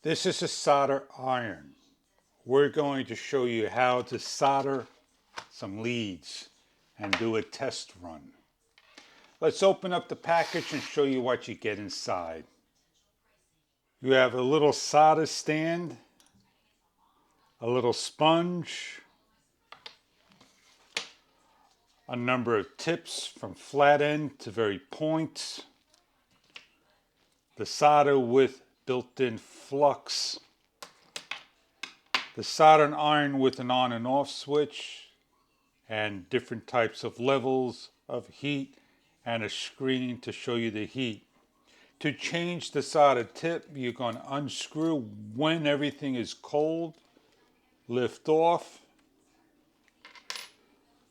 This is a solder iron. We're going to show you how to solder some leads and do a test run. Let's open up the package and show you what you get inside. You have a little solder stand, a little sponge, a number of tips from flat end to very point, the solder with built-in flux, the soldering iron with an on and off switch, and different types of levels of heat and a screen to show you the heat. To change the solder tip, you're going to unscrew when everything is cold, lift off,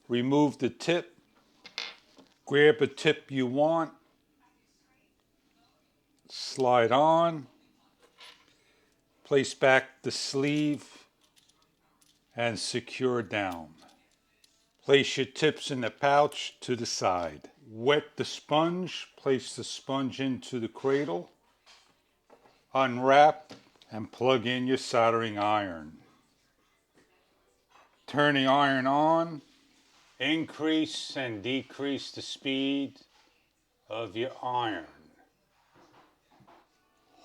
remove the tip, grab a tip you want, slide on, place back the sleeve and secure down. Place your tips in the pouch to the side. Wet the sponge, place the sponge into the cradle, unwrap and plug in your soldering iron. Turn the iron on, increase and decrease the speed of your iron.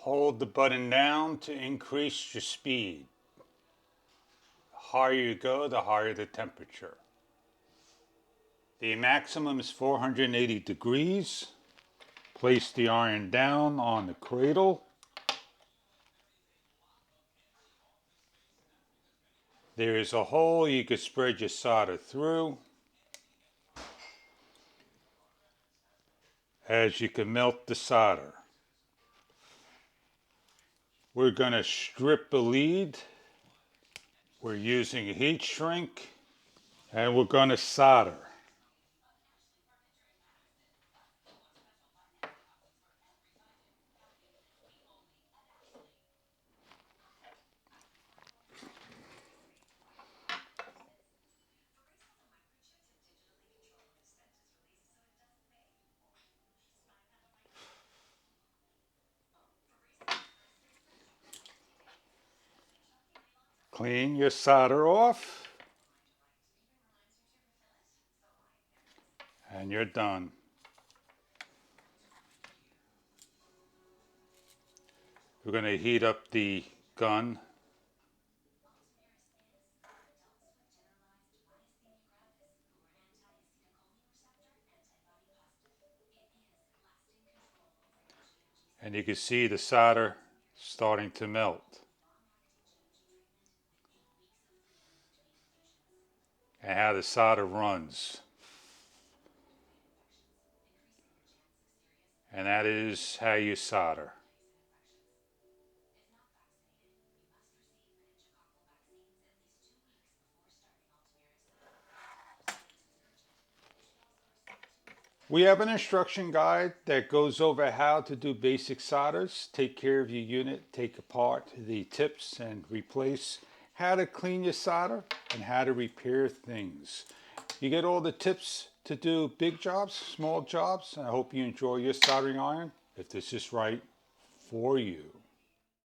Hold the button down to increase your speed. The higher you go, the higher the temperature. The maximum is 480 degrees. Place the iron down on the cradle. There is a hole you can spread your solder through. As you can melt the solder. We're going to strip a lead. We're using a heat shrink and we're going to solder. Clean your solder off and you're done. We're going to heat up the gun. And you can see the solder starting to melt. And how the solder runs. And that is how you solder. We have an instruction guide that goes over how to do basic solders, take care of your unit, take apart the tips and replace, how to clean your solder, and how to repair things. You get all the tips to do big jobs, small jobs, and I hope you enjoy your soldering iron if this is right for you.